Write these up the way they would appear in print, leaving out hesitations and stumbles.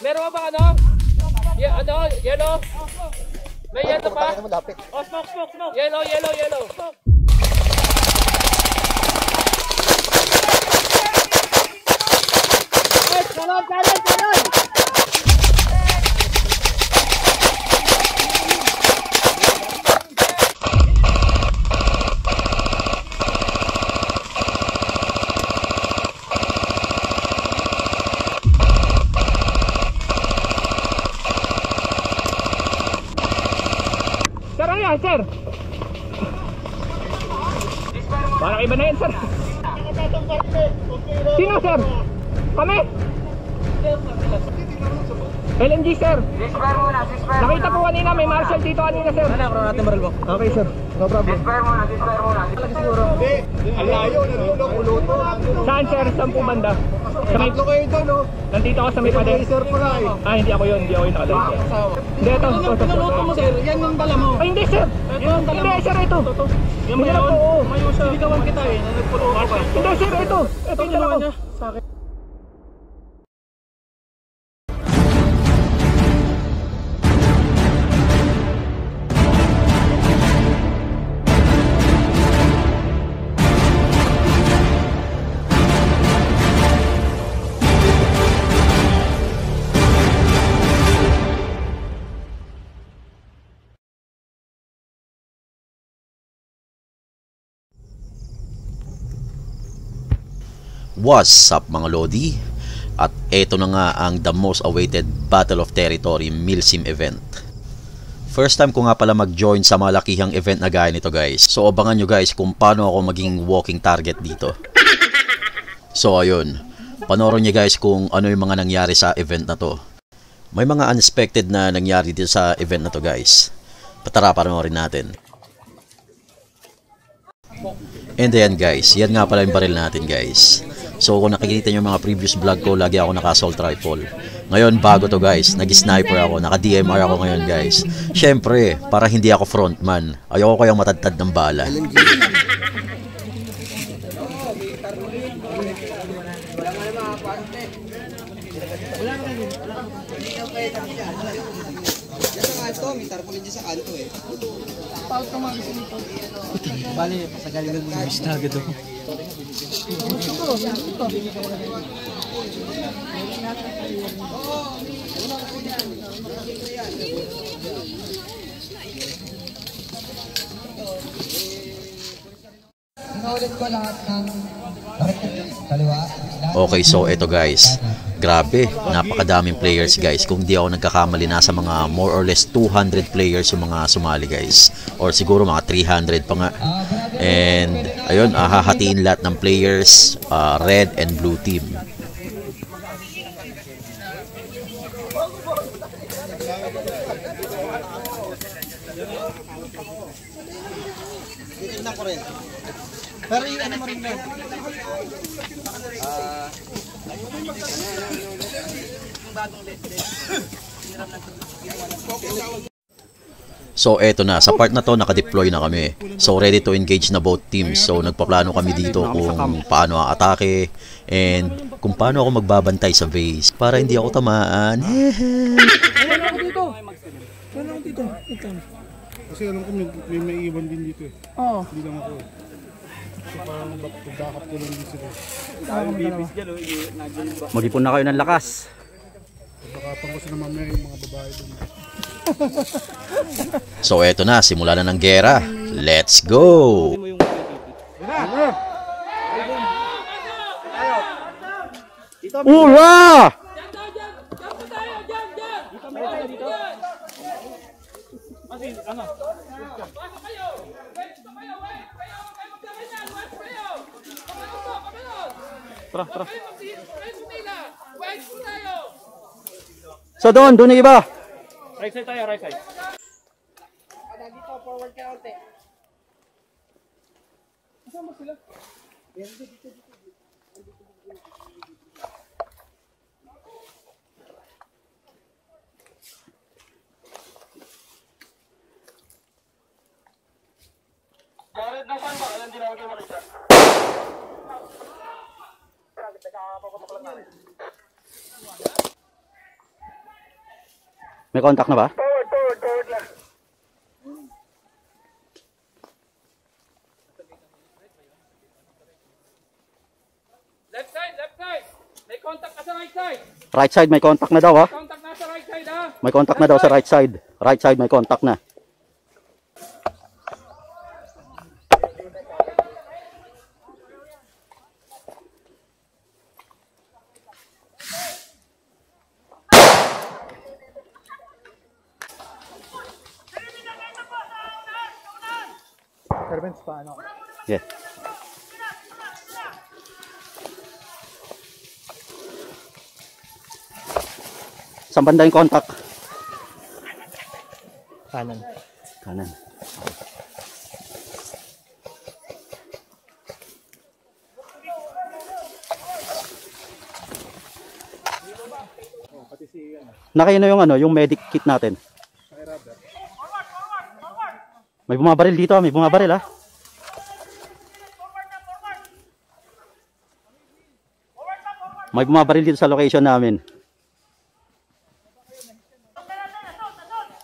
Meron ba ano? Ano? Yellow? May yellow pa? Oh, smoke. Yellow. Kanan! Sir, parang iba na yan, sir. Sino, sir? Kami? LMG, sir. Nakita po kanina, may marshal dito kanina, sir. Ano, bro, natin baril mo. Okay, sir, no problem. Talaga siguro. Ang layo, nalulok. Saan, sir? Saan po banda? Tatlo kayo doon, no? Nandito ako sa may pader. Hindi ako yun, hindi ako yung nakalayo. Hindi, ito. Pinuluto mo, sir. Yan yung dala mo. Ay, hindi, sir. Hindi, sir, ito. Yan mo yun? Sinigawan kita eh. Nagpulo ka pa. Hindi, sir, ito. Ito yung dala ko. Sa akin. What's up mga Lodi? At eto na nga ang the most awaited Battle of Territory Milsim event. First time ko nga pala mag-join sa malakihang event na gaya nito guys. So abangan nyo guys kung paano ako maging walking target dito. So ayun, panoorin nyo guys kung ano yung mga nangyari sa event na to. May mga unexpected na nangyari dito sa event na to guys. Patara, panoorin natin. And then guys, yan nga pala yung baril natin guys. So kung nakikita nyo mga previous vlog ko, lagi ako naka-assault rifle. Ngayon bago to guys, nag-sniper ako, naka-DMR ako ngayon guys. Syempre, para hindi ako frontman, ayoko kayang matadtad ng bala. Bali, pasagaling ng mga na agad ako. Okay, so eto guys. Grabe, napakadaming players guys. Kung di ako nagkakamali, nasa mga more or less 200 players yung mga sumali guys. Or siguro mga 300 pa nga. And ayun, hahatiin lahat ng players, red and blue team. Titignan ko rin. Pero yung ano mo rin na. So eto na, sa part na to naka-deploy na kami. So ready to engage na both teams. So nagpaplano kami dito kung paano ang atake and kung paano ako magbabantay sa base para hindi ako tamaan. Wala ako dito. Kasi alam ko may iwan din dito eh. Oo. Hindi lang ako eh. So parang pag-backup ko lang dito sila. Mag-ipon na kayo ng lakas. Pag-backupan ko sila mamaya yung mga babae doon. So eto na, simula na ng gera. Let's go! Ura! Tara. So doon yung iba. Right side tayo, right side. Dito, forward ka natin. Saan ba sila? Jared, nasaan ba? Alam din ako kayo makita. May contact na ba? Forward lang. Left side, left side. May contact ka sa right side. Right side, may contact na daw ha. Contact na sa right side ha. May contact na daw sa right side. Right side, may contact na. Servants pa, ano? Yeah. Saan banda yung contact? Kanan. Kanan. Nakaino yung ano, yung medic kit natin. May bumabaril dito, may bumabaril ah. May bumabaril dito sa location namin.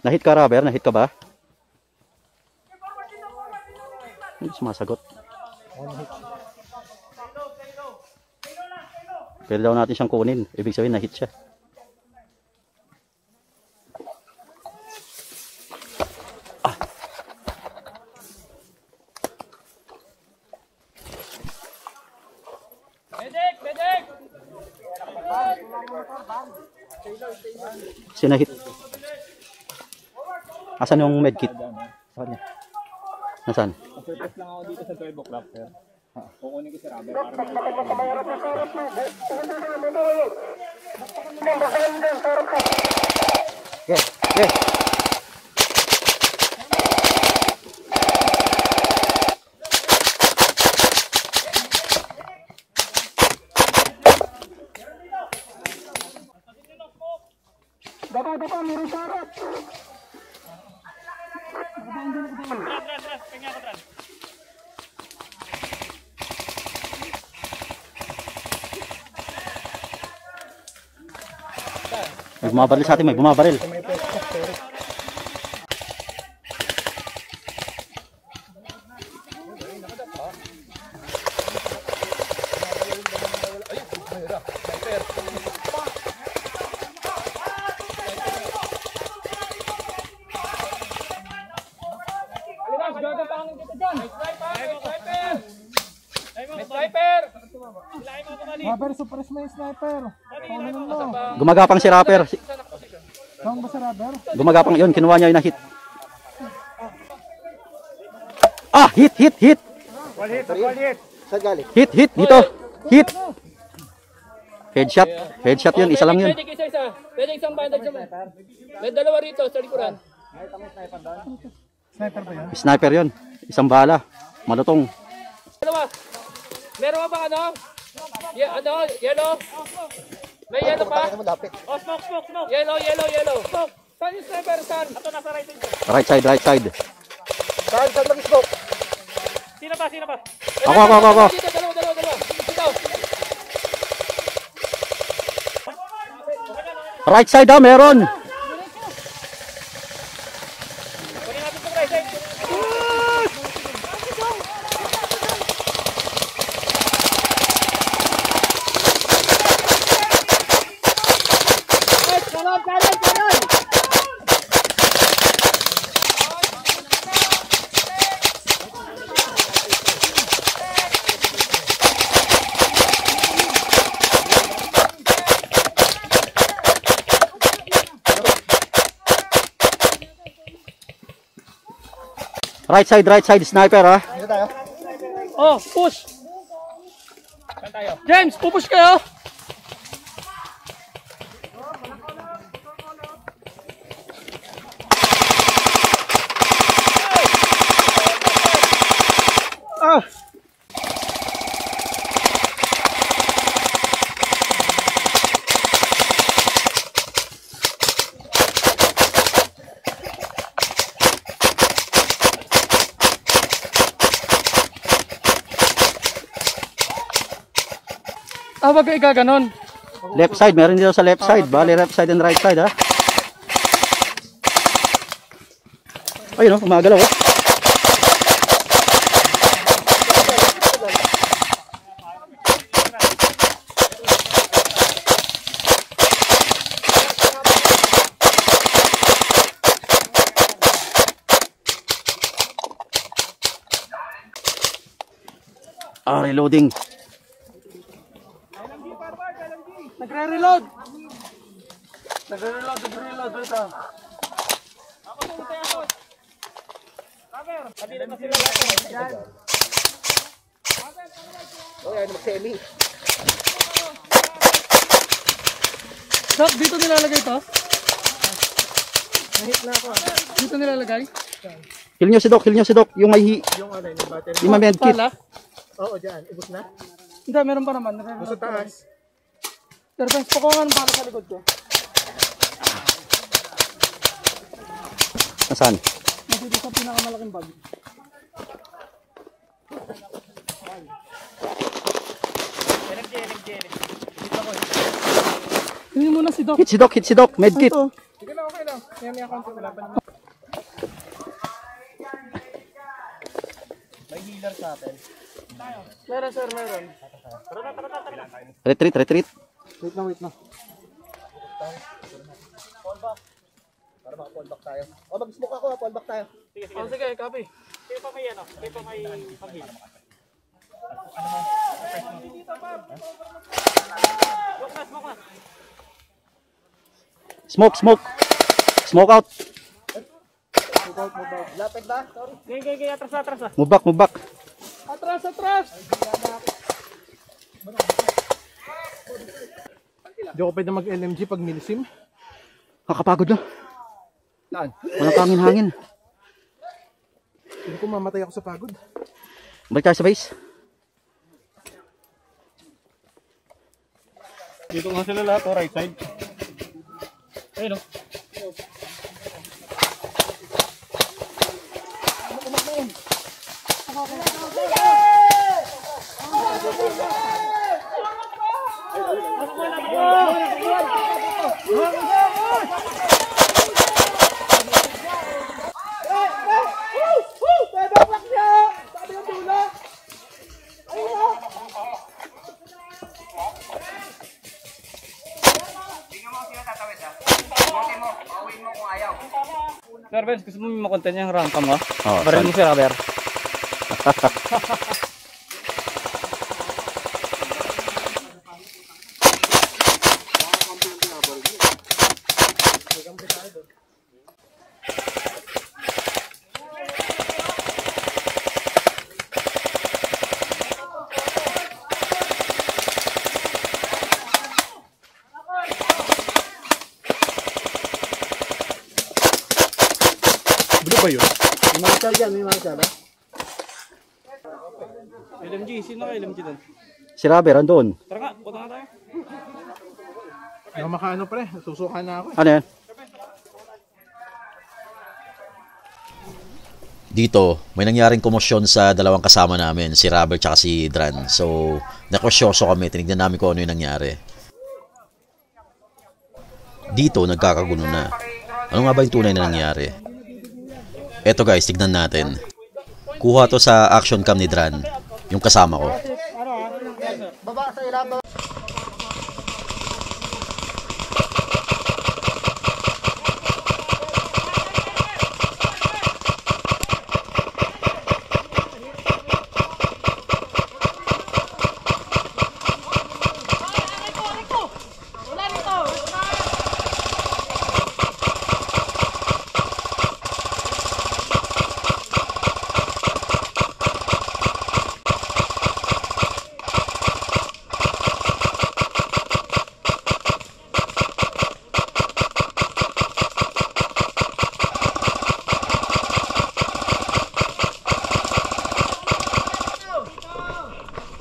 Nahit ka, Robert? Nahit ka ba? Hindi sumasagot. Pwede daw natin siyang kunin. Ibig sabihin, nahit siya. Medic, medic. Sinahit. Asan yung medkit? Saan niya? Nasaan? Surprise lang ako dito sa 12 o'clock, sir. Kukunin ko si Robert para Okay, okay. Baka, meron sa harap. May bumabaril sa atin, may bumabaril. Rapper, suppress mo yung sniper. Paunahin mo. Gumagapang si Rapper. Saan ba si Rapper? Gumagapang yun, kinuha niya yung na-hit. Ah, hit, hit, hit. One hit. Hit, hit, dito. Hit. Headshot. Headshot yun, isa lang yun. Pwede isa. Pwede isang bandage sa may dalawa rito sa likuran. Sniper ba yan? Sniper yun. Isang bala. Malutong. Dalawa. Meron ba ano? Ano? Yellow? May yellow pa? Oh, smoke. Yellow. Smoke. Saan yung sniper? Saan? Ito nasa right side. Right side, right side. Saan mag-smoke? Sino pa? Ako. Dito, dalawa. Dito. Right side ah, meron. Kunin natin itong right side. Kanan. Right side, sniper ah. Oh, push. Saan tayo? James, pupush kayo. Wag kayo gaganon. Left side, meron dito sa left side. Bali left side and right side ah. Ayun oh, umagalaw oh. Reloading. Nagre-reload. Nagre-reload. Ito. Stop, dito nilalagay to? Nahit na ako. Dito nilalagay? Kill nyo si Doc. Yung may Yung ano, yung battery. yung may medkit. Oo, dyan. Ibus na? Hindi, meron pa naman. Sa taas. Sir Benz, pakuha ng bala sa likod ko. Nasaan? Dito sa pinakamalaking bag. Hindi muna si Doc. Hit si Doc. Medkit. Ito. Sige na, okay lang. May account ko. Wala pa naman. May healer sa atin. Meron sir, meron. Retreat. Wait na. Para maka-fallback tayo. O, mag-smoke ako. Fallback tayo. Oh, sige, copy. Smoke out. Lapit ba? Sorry. Gay, atras. Move back. Atras! Hindi ako pwede mag-LMG pag milisim. Kakapagod na. Saan? Walang hangin. Hindi ko mamatay ako sa pagod. Balik tayo sa base. Dito nga sila lahat, o right side. Ayun o. Sir Benz, gusto mo makontent yung rank mo? Oo, Baril mo si Robert. Blue ba yun? May marshal dyan, may marshal ha? LMG, sino ka LMG doon? Si Robert andun. Tara nga, punta nga tayo. Hindi ako makaano pre, susukan na ako eh. Ano yan? Dito, may nangyaring komosyon sa dalawang kasama namin, si Robert at si Dran. So, nakusyoso kami, tinignan namin kung ano yung nangyari. Dito, nagkakagulo na. Ano nga ba yung tunay na nangyari? Eto guys, tignan natin. Kuha to sa action cam ni Dran, yung kasama ko. Baba sa ilabaw.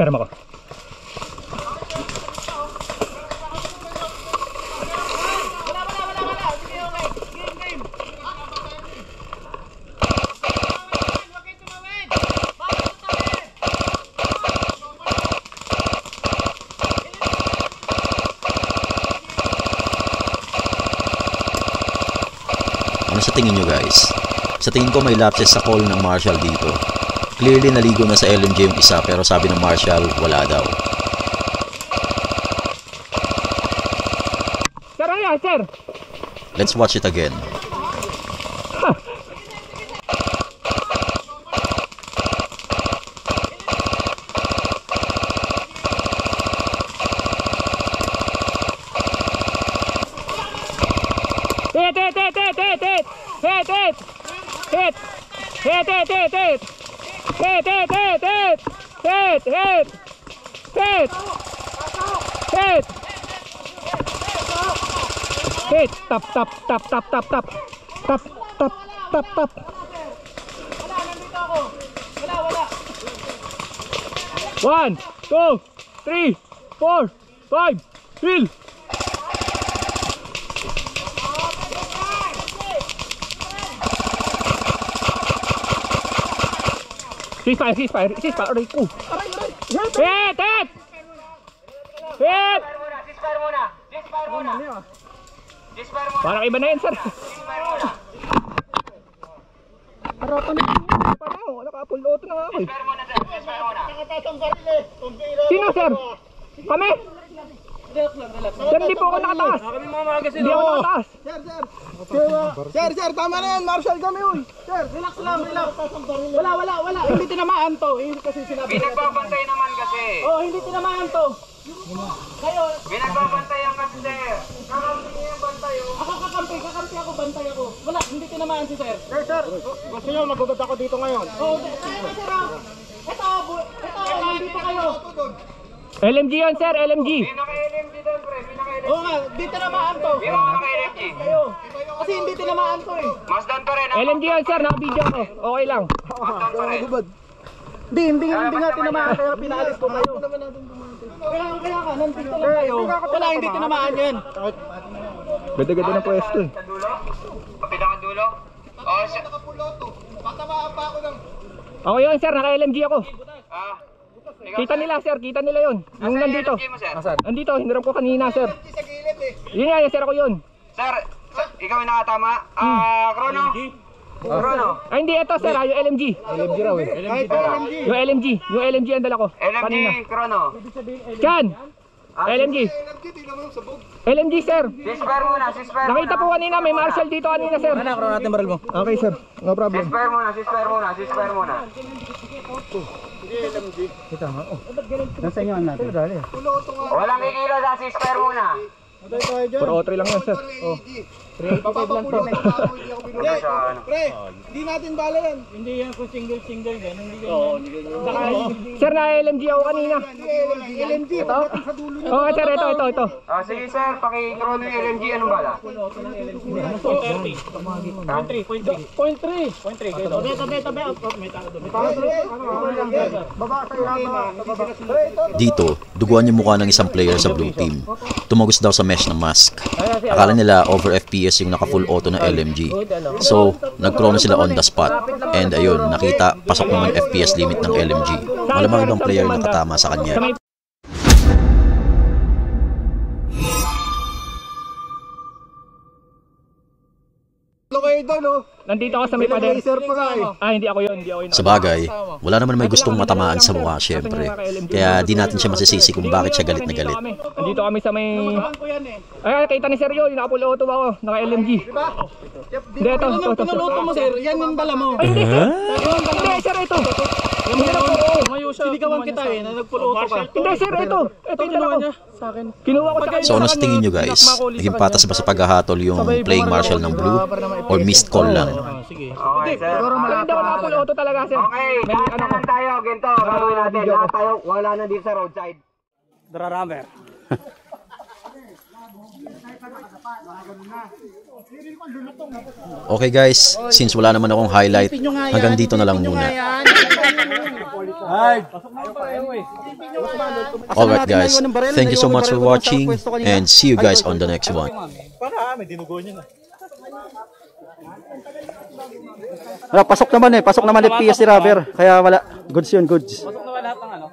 Perma ko. Ano sa tingin nyo guys? Sa tingin ko may lapses sa call ng Marshall dito. Clearly naligo na sa LMJ yung isa pero sabi ng Marshall wala daw. Sir, ayan, sir. Let's watch it again. Hit. Tap. 1, 2, 3, 4, 5, hill. Ceasefire. Aray ko. Hit. Parang iba na yan, sir. Harapan na yun. Naka-full auto na nga ako. Sino, sir? Kami? Sir, hindi po ako nakataas. Hindi ako nakataas. Sir, tama na yan. Marshall kami, uy. Sir, relax lang. Wala. Hindi tinamaan to. Kasi sinabi. Pinagbabantay naman kasi. Hindi tinamaan to. Binagbabantayan kasi sir. Kakampi niya yung bantay oh. Ako kakampi ako, bantay ako. Wala, hindi tinamaan si sir. Sir, gusto nyo magugat ako dito ngayon? Sir, ito, nandito kayo. LMG yun, sir, LMG. Pinaka-LMG doon pre, pinaka-LMG. Oo nga, di tinamaan to. Yung pinaka-LMG. Kasi hindi tinamaan to eh. Masdan pa rin. LMG yun, sir, naka-video ko. Okay lang. Masdan pa rin. Hindi nga tinamaan, kaya pinaalis ko kayo. Kaya ka, nandito lang kayo. Wala, hindi tinamaan yan. Ganda-ganda ng pwesto eh. Sa dulo? Pinaka-dulo? Oo, siya. Tatamaan pa ako ng... Ako yun, sir, naka-LMG ako. Ah. Kita nila, sir, kita nila yun. Yung nandito. LMG mo sir? Nandito, hiniram ko kanina, sir. Sa gilid eh. Yun nga, sir, ako yun. Sir, ikaw yung nakatama? Chrono? Chrono? Ay, hindi, ito, sir, yung LMG. LMG raw eh. Kahit LMG. Yung LMG ang dala ko. LMG, Chrono. Chan! LMG. Tingnan mo yung sabog. LMG, sir. Ceasefire muna. Nakita po kanina, may Marshall dito kanina, sir. Nakuha natin baril mo. Okay, sir. No problem. Ceasefire muna. Nasa inyo natin. Walang kikilo sa ceasefire muna. Puro 3 lang yun, sir. Papapapulong lang ako, hindi ako binulong. Pre, hindi natin bala yan. Hindi yan kung single ganun. Sir, na LMG ako kanina. LMG, pagdating sa dulo niya. Okay, sir, ito. Sige sir, paki-chrono yung LMG. Anong bala? Point 3. Baba sa ilalim. Dito, duguan yung mukha ng isang player sa blue team. Tumagos daw sa mesh ng mask. Akala nila over FPS yung naka full auto na LMG. So, nag-chrono sila on the spot. And ayun, nakita, pasok naman FPS limit ng LMG. Malamang ibang player nakatama sa kanya. Ano kayo doon, oh? Nandito ako sa may pader. Laser pa nga eh. Hindi ako yun. Sa bagay, wala naman may gustong matamaan sa mukha syempre. Kaya di natin siya masisisi kung bakit siya galit na galit. Nandito kami sa may... Ko yan eh. Ay, kita ni Sir yun. Naka-full auto ako. Naka-LMG. Hindi, ito. Pinuluto mo, sir. Yan yung dala mo. Ay, hindi, sir. Hindi, sir, ito. Sinigawan kita eh, na nagpuluto ka. Hindi, sir, ito. Ito yung dala ko. Kinuha ko sa So ano sa tingin nyo guys? Naging patas ba sa paghahatol yung playing Marshall ng blue? Or missed call lang? Okay sir. Hindi ako naka-full auto talaga, sir. Okay, lahat na lang tayo. Ganito, gagawin natin. Lahat tayo, wala na dito sa roadside. Draramer. Okay guys, since wala naman akong highlight, hanggang dito na lang muna. Alright guys, thank you so much for watching and see you guys on the next one. Pasok naman FPS si Rubber. Kaya wala, goods yun, goods. Pasok na lahat ng ano.